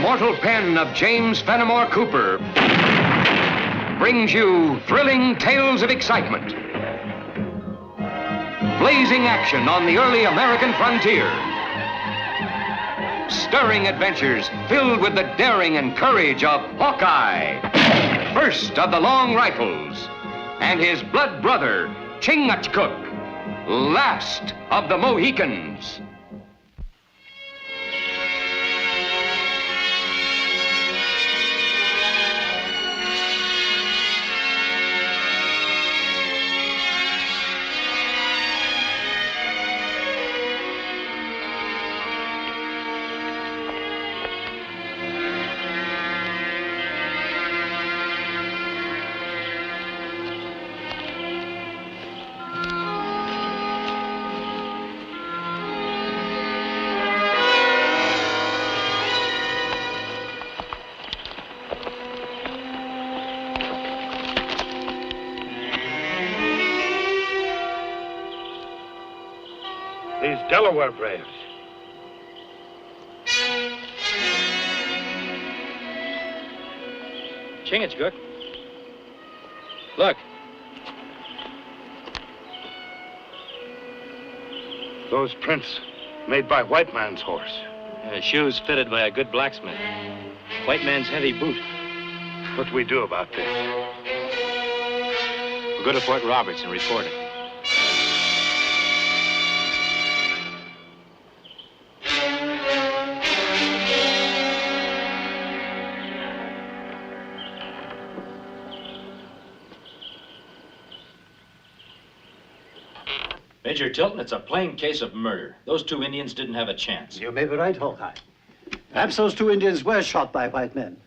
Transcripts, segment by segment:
immortal pen of James Fenimore Cooper brings you thrilling tales of excitement, blazing action on the early American frontier, stirring adventures filled with the daring and courage of Hawkeye, first of the long rifles, and his blood brother, Chingachcook, last of the Mohicans. These Delaware braves. Chingachgook. Look. Those prints made by white man's horse. Shoes fitted by a good blacksmith. White man's heavy boot. What do we do about this? We'll go to Fort Roberts and report it. Major Tilton, it's a plain case of murder. Those two Indians didn't have a chance. You may be right, Hawkeye. Perhaps those two Indians were shot by white men,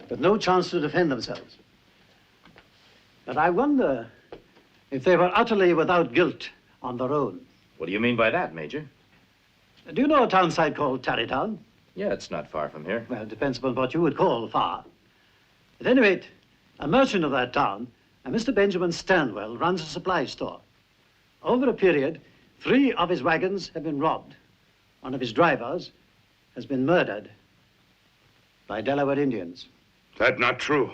with no chance to defend themselves. But I wonder if they were utterly without guilt on their own. What do you mean by that, Major? Do you know a town site called Tarrytown? Yeah, it's not far from here. Well, it depends upon what you would call far. At any rate, a merchant of that town, a Mr. Benjamin Stanwell, runs a supply store. Over a period, 3 of his wagons have been robbed. One of his drivers has been murdered by Delaware Indians. That's not true.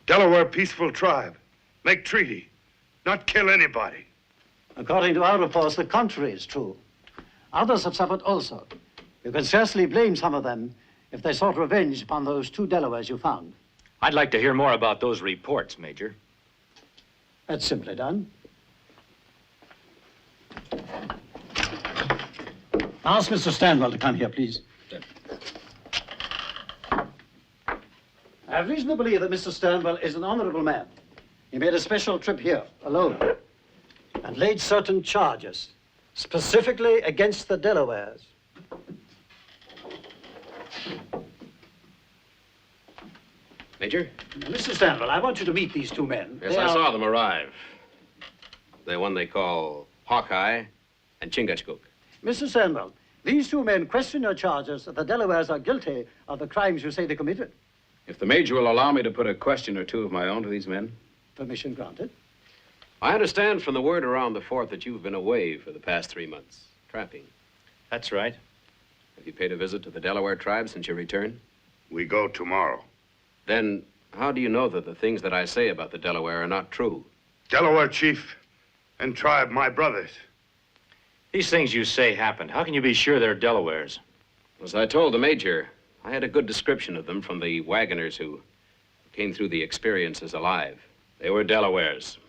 Delaware peaceful tribe. Make treaty. Not kill anybody. According to our reports, the contrary is true. Others have suffered also. You can scarcely blame some of them if they sought revenge upon those 2 Delawares you found. I'd like to hear more about those reports, Major. That's simply done. Ask Mr. Stanwell to come here, please. I have reason to believe that Mr. Stanwell is an honorable man. He made a special trip here, alone, and laid certain charges, specifically against the Delawares. Major? Mr. Stanwell, I want you to meet these 2 men. Yes, I saw them arrive. The one they call Hawkeye and Chingachgook. Mr. Stanwell, these 2 men question your charges that the Delawares are guilty of the crimes you say they committed. If the Major will allow me to put a question or 2 of my own to these men. Permission granted. I understand from the word around the fort that you've been away for the past 3 months, trapping. That's right. Have you paid a visit to the Delaware tribe since your return? We go tomorrow. Then how do you know that the things that I say about the Delaware are not true? Delaware chief and tribe, my brothers. These things you say happened. How can you be sure they're Delawares? As I told the Major, I had a good description of them from the wagoners who came through the experiences alive. They were Delawares.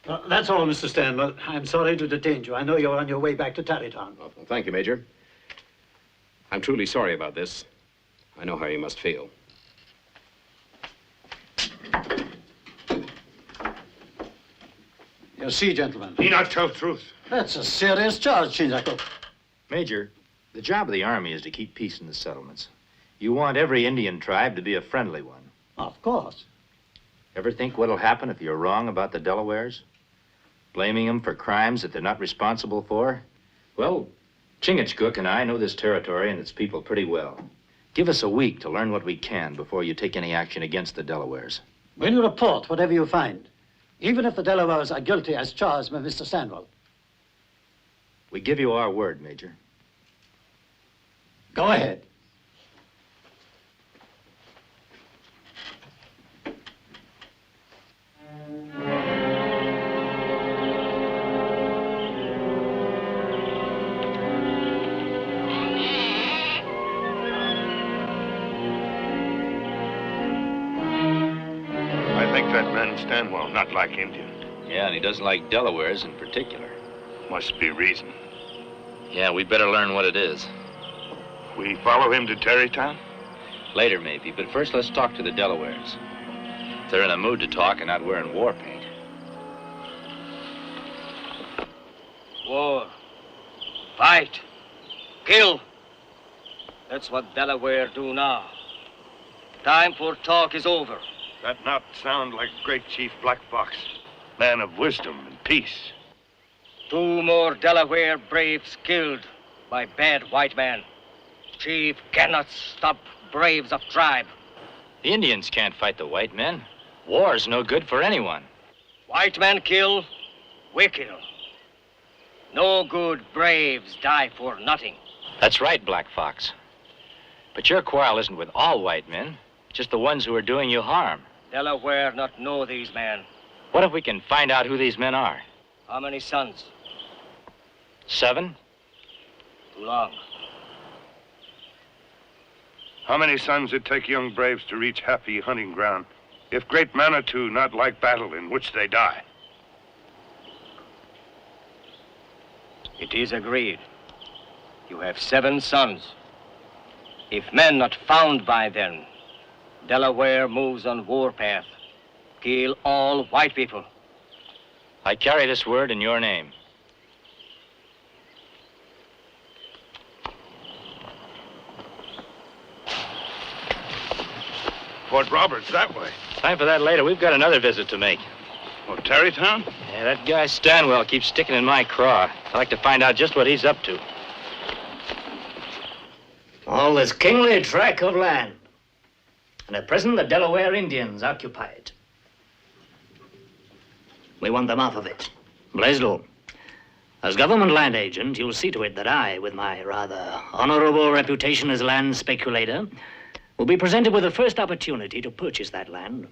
Well, that's all, Mr. Stanwell. I'm sorry to detain you. I know you're on your way back to Tarrytown. Well, thank you, Major. I'm truly sorry about this. I know how you must feel. You see, gentlemen. He not tell truth. That's a serious charge, Chingachcook. Major, the job of the Army is to keep peace in the settlements. You want every Indian tribe to be a friendly one. Of course. Ever think what'll happen if you're wrong about the Delawares? Blaming them for crimes that they're not responsible for? Well, Chingachgook and I know this territory and its people pretty well. Give us a week to learn what we can before you take any action against the Delawares. We'll report whatever you find, even if the Delawares are guilty as charged by Mr. Stanwell. We give you our word, Major. Go ahead. man Stanwell not like Indian? Yeah, and he doesn't like Delawares in particular. Must be reason. Yeah, we'd better learn what it is. We follow him to Terrytown? Later, maybe, but first let's talk to the Delawares. If they're in a mood to talk and not wearing war paint. War. Fight. Kill. That's what Delaware do now. Time for talk is over. That not sound like great Chief Black Fox, man of wisdom and peace. 2 more Delaware braves killed by bad white man. Chief cannot stop braves of tribe. The Indians can't fight the white men. War's no good for anyone. White man kill, we kill. No good braves die for nothing. That's right, Black Fox. But your quarrel isn't with all white men, just the ones who are doing you harm. Delaware not know these men. What if we can find out who these men are? How many sons? 7? Too long. How many sons it take young braves to reach happy hunting ground if great Manitou not like battle in which they die? It is agreed. You have 7 sons. If men not found by them, Delaware moves on warpath. Kill all white people. I carry this word in your name. Fort Roberts, that way. Time for that later. We've got another visit to make. Oh, Terrytown? Yeah, that guy Stanwell keeps sticking in my craw. I'd like to find out just what he's up to. All this kingly tract of land. And at present, the Delaware Indians occupy it. We want them off of it. Blaisdell, as government land agent, you'll see to it that I, with my rather honorable reputation as land speculator, will be presented with the first opportunity to purchase that land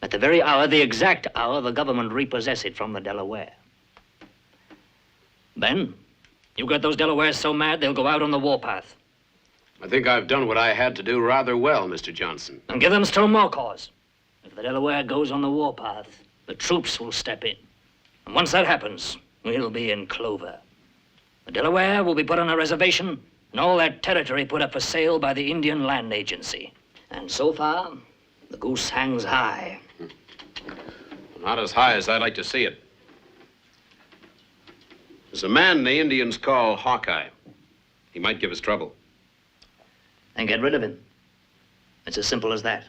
at the very hour, the exact hour, the government repossess it from the Delaware. Then, you got those Delawares so mad they'll go out on the warpath. I think I've done what I had to do rather well, Mr. Johnson. And give them still more cause. If the Delaware goes on the warpath, the troops will step in. And once that happens, we'll be in clover. The Delaware will be put on a reservation, and all that territory put up for sale by the Indian Land Agency. And so far, the goose hangs high. Not as high as I'd like to see it. There's a man the Indians call Hawkeye. He might give us trouble. And get rid of him. It's as simple as that.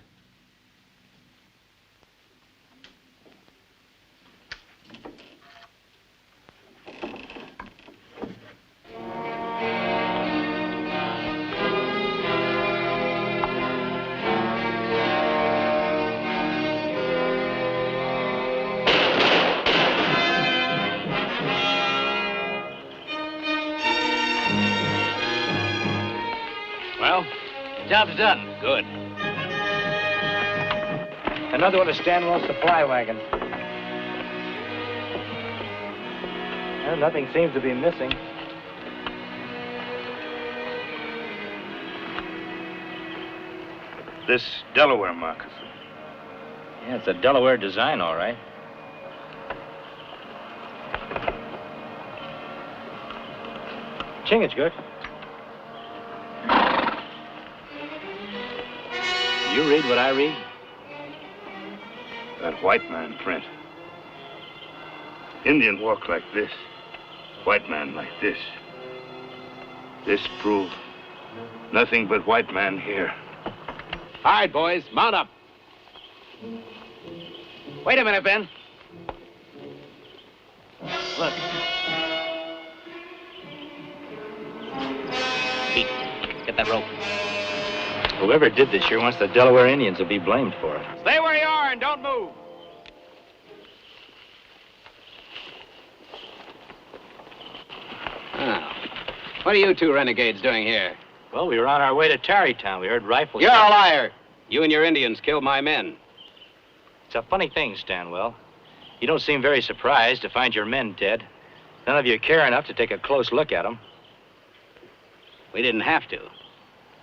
Well, job's done. Good. Another one of Stanwell's supply wagons. Well, nothing seems to be missing. This Delaware moccasin. Yeah, it's a Delaware design, all right. Chingachgook. You read what I read? That white man print. Indian walk like this. White man like this. This prove nothing but white man here. All right, boys, mount up. Wait a minute, Ben. Look. Pete, get that rope. Whoever did this sure wants the Delaware Indians to be blamed for it. Stay where you are and don't move. Oh. What are you 2 renegades doing here? Well, we were on our way to Tarrytown. We heard rifles. You're a liar. You and your Indians killed my men. It's a funny thing, Stanwell. You don't seem very surprised to find your men dead. None of you care enough to take a close look at them. We didn't have to.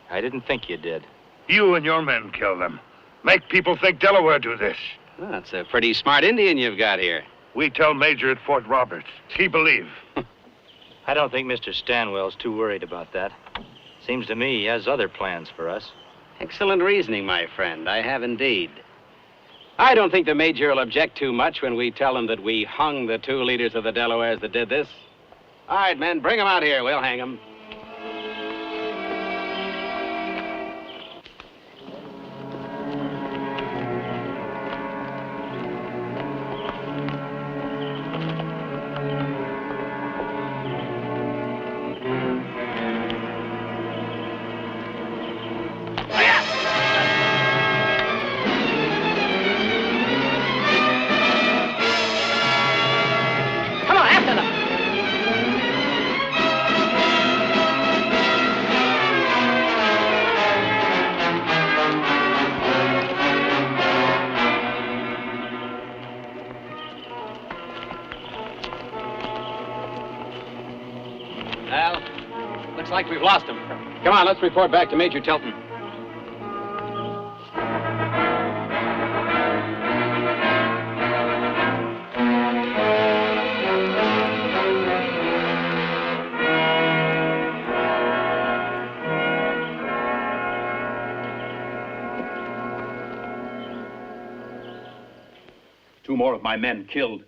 I didn't think you did. You and your men kill them. Make people think Delaware do this. Well, that's a pretty smart Indian you've got here. We tell Major at Fort Roberts. He believe. I don't think Mr. Stanwell's too worried about that. Seems to me he has other plans for us. Excellent reasoning, my friend. I have indeed. I don't think the Major will object too much when we tell him that we hung the 2 leaders of the Delawares that did this. All right, men, bring them out here. We'll hang them. Looks like we've lost him. Come on, let's report back to Major Tilton. Two more of my men killed.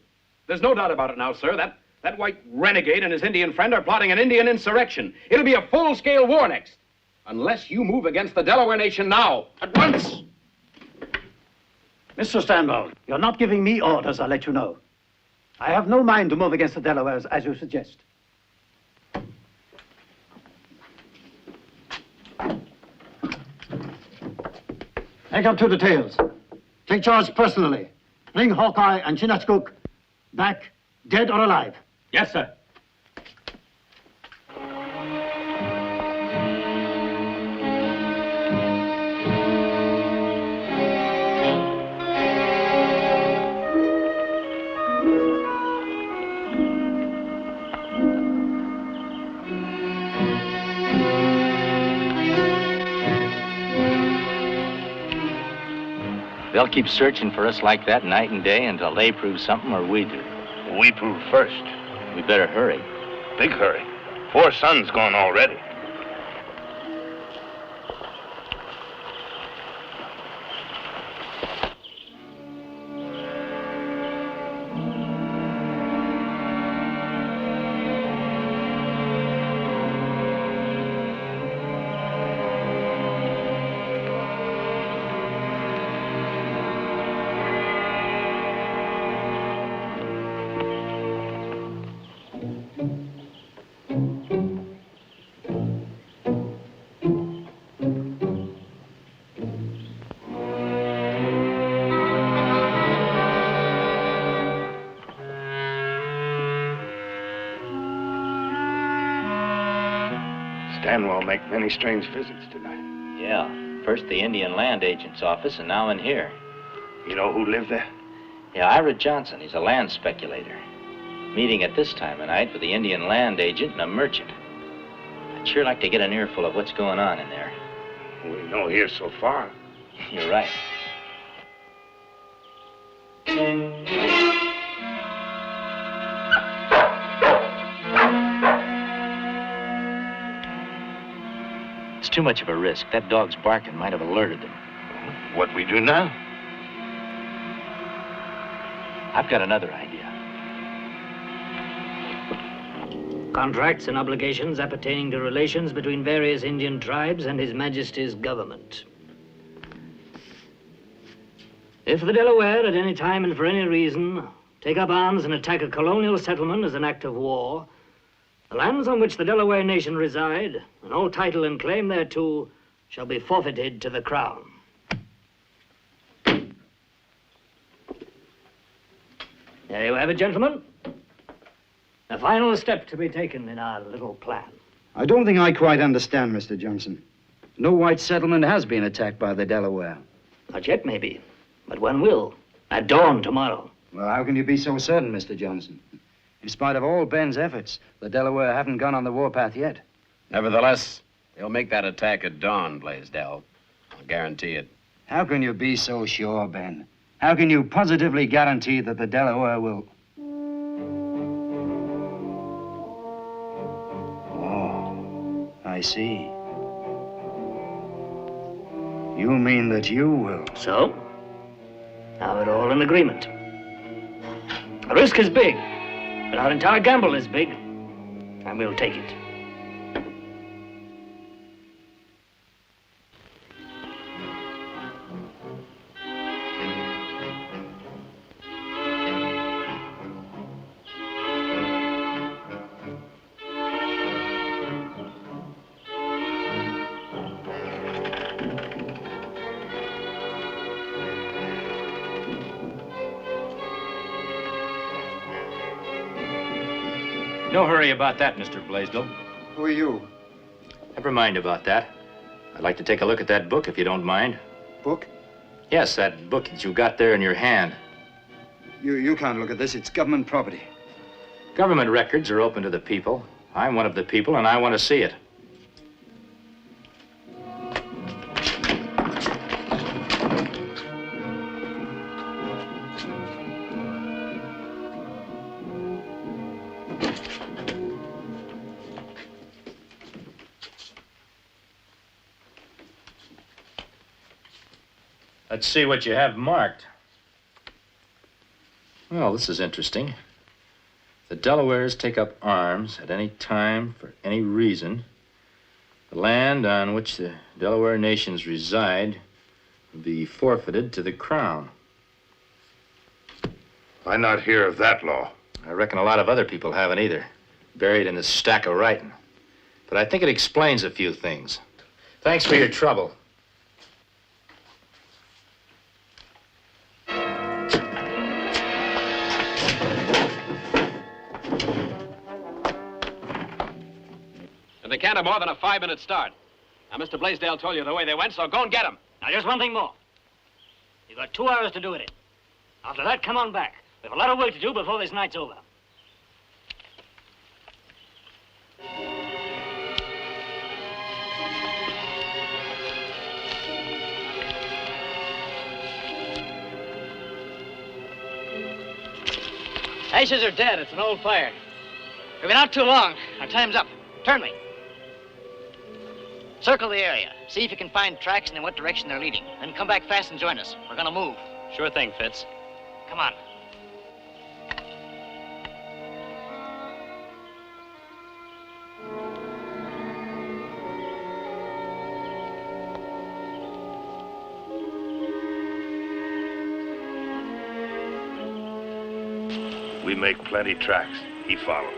There's no doubt about it now, sir. That white renegade and his Indian friend are plotting an Indian insurrection. It'll be a full-scale war next. Unless you move against the Delaware Nation now, at once. Mr. Stanwell, you're not giving me orders, I'll let you know. I have no mind to move against the Delawares, as you suggest. Make up 2 details. Take charge personally. Bring Hawkeye and Chingachgook back, dead or alive. Yes, sir. They'll keep searching for us like that night and day until they prove something or we do. We prove first. We better hurry. Big hurry. 4 suns gone already. Stanwell make many strange visits tonight. Yeah. First the Indian land agent's office and now in here. You know who lived there? Yeah, Ira Johnson. He's a land speculator. Meeting at this time of night with the Indian land agent and a merchant. I'd sure like to get an earful of what's going on in there. We know here so far. You're right. It's too much of a risk. That dog's barking might have alerted them. What we do now? I've got another idea. Contracts and obligations appertaining to relations between various Indian tribes and His Majesty's government. If the Delaware at any time and for any reason take up arms and attack a colonial settlement as an act of war, the lands on which the Delaware nation reside, and all title and claim thereto, shall be forfeited to the Crown. There you have it, gentlemen. The final step to be taken in our little plan. I don't think I quite understand, Mr. Johnson. No white settlement has been attacked by the Delaware. Not yet, maybe, but one will. At dawn tomorrow. Well, how can you be so certain, Mr. Johnson? In spite of all Ben's efforts, the Delaware haven't gone on the warpath yet. Nevertheless, they'll make that attack at dawn, Blaisdell. I'll guarantee it. How can you be so sure, Ben? How can you positively guarantee that the Delaware will... Oh, I see. You mean that you will? So? Now we're all in agreement. The risk is big, but our entire gamble is big, and we'll take it. No hurry about that, Mr. Blaisdell. Who are you? Never mind about that. I'd like to take a look at that book, if you don't mind. Book? Yes, that book that you got there in your hand. You can't look at this. It's government property. Government records are open to the people. I'm one of the people, and I want to see it. Let's see what you have marked. Well, this is interesting. The Delawares take up arms at any time for any reason. The land on which the Delaware nations reside will be forfeited to the Crown. I not hear of that law. I reckon a lot of other people haven't either. Buried in this stack of writing. But I think it explains a few things. Thanks for your trouble. And they can't have more than a 5-minute start. Now, Mr. Blaisdell told you the way they went, so go and get them. Now, just one thing more. You've got 2 hours to do it in. After that, come on back. We have a lot of work to do before this night's over. Ashes are dead. It's an old fire. We've been out too long. Our time's up. Turn me. Circle the area. See if you can find tracks and in what direction they're leading. Then come back fast and join us. We're gonna move. Sure thing, Fitz. Come on. We make plenty tracks. He follow.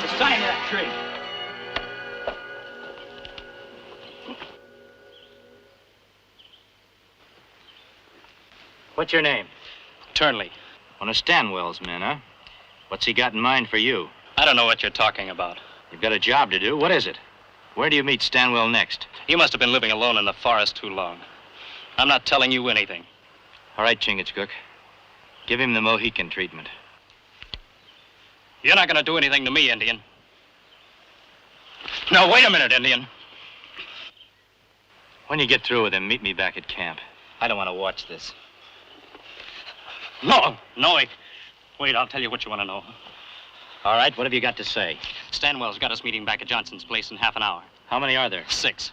It's time to that tree. What's your name? Turnley. One of Stanwell's men, huh? What's he got in mind for you? I don't know what you're talking about. You've got a job to do. What is it? Where do you meet Stanwell next? You must have been living alone in the forest too long. I'm not telling you anything. All right, Chingachgook. Give him the Mohican treatment. You're not going to do anything to me, Indian. No, wait a minute, Indian. When you get through with him, meet me back at camp. I don't want to watch this. No, wait, I'll tell you what you want to know. All right, what have you got to say? Stanwell's got us meeting back at Johnson's place in half an hour. How many are there? 6.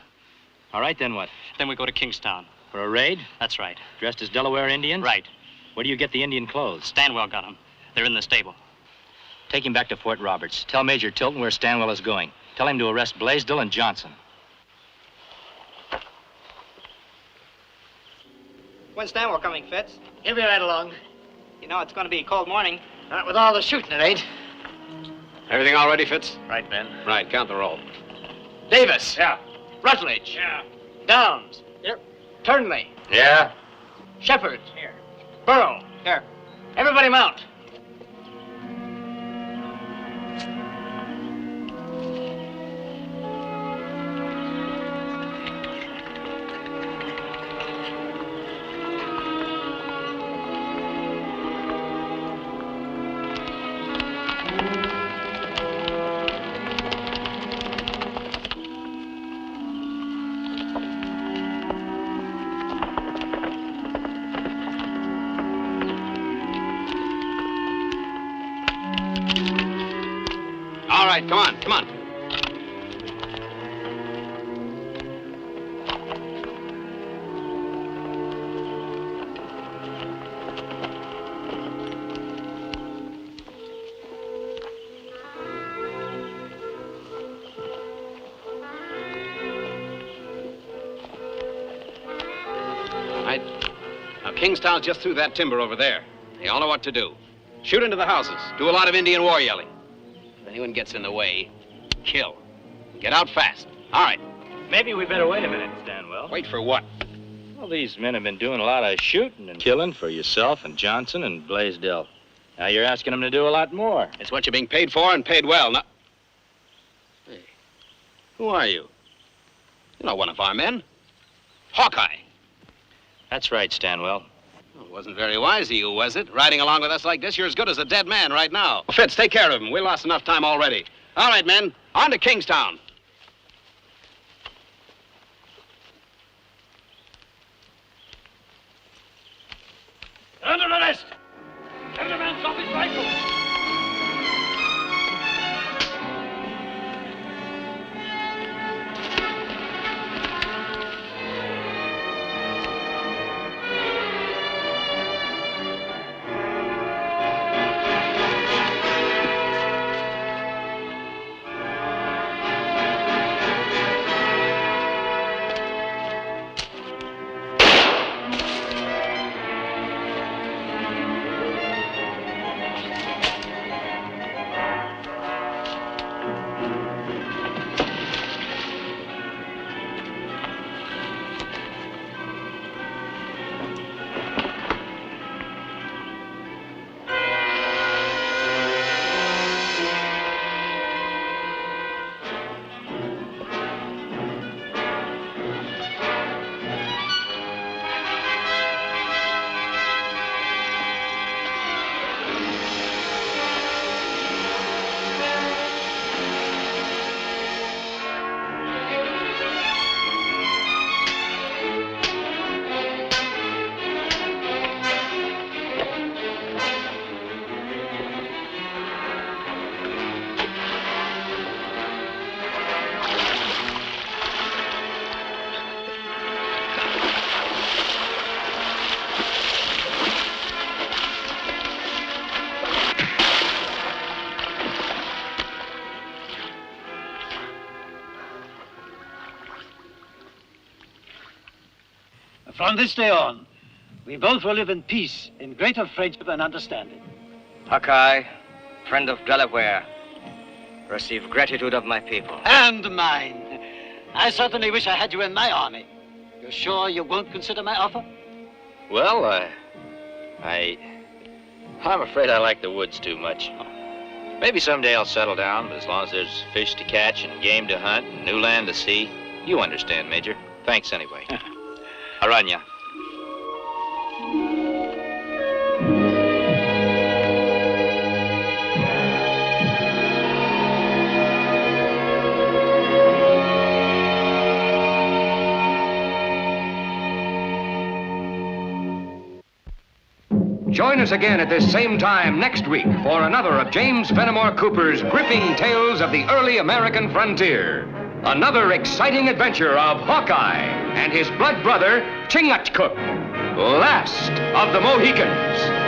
All right, then what? Then we go to Kingstown. For a raid? That's right. Dressed as Delaware Indians? Right. Where do you get the Indian clothes? Stanwell got them. They're in the stable. Take him back to Fort Roberts. Tell Major Tilton where Stanwell is going. Tell him to arrest Blaisdell and Johnson. When's Stanwell coming, Fitz? He'll be right along. You know, it's going to be a cold morning. Not with all the shooting, it ain't. Everything all ready, Fitz? Right, Ben. Right, count the roll. Davis. Yeah. Rutledge. Yeah. Downs. Here. Turnley. Yeah? Shepard. Here. Burrow. Here. Everybody mount. right, come on, come on. Now, Kingstown's just through that timber over there. They all know what to do. Shoot into the houses. Do a lot of Indian war yelling. If anyone gets in the way, kill. Get out fast. All right. Maybe we better wait a minute, Stanwell. Wait for what? Well, these men have been doing a lot of shooting and killing for yourself and Johnson and Blaisdell. Now you're asking them to do a lot more. It's what you're being paid for and paid well. Now, hey, who are you? You're not one of our men. Hawkeye. That's right, Stanwell. Well, it wasn't very wise of you, was it? Riding along with us like this, you're as good as a dead man right now. Well, Fitz, take care of him. We lost enough time already. All right, men, on to Kingstown. Under arrest! Every man stop his rifle! From this day on, we both will live in peace, in greater friendship and understanding. Hawkeye, friend of Delaware, receive gratitude of my people. And mine. I certainly wish I had you in my army. You're sure you won't consider my offer? Well, I'm afraid I like the woods too much. Maybe someday I'll settle down, but as long as there's fish to catch and game to hunt and new land to see, you understand, Major. Thanks anyway. Aranya. Join us again at this same time next week for another of James Fenimore Cooper's gripping tales of the early American frontier. Another exciting adventure of Hawkeye and his blood brother, Chingachcook, last of the Mohicans.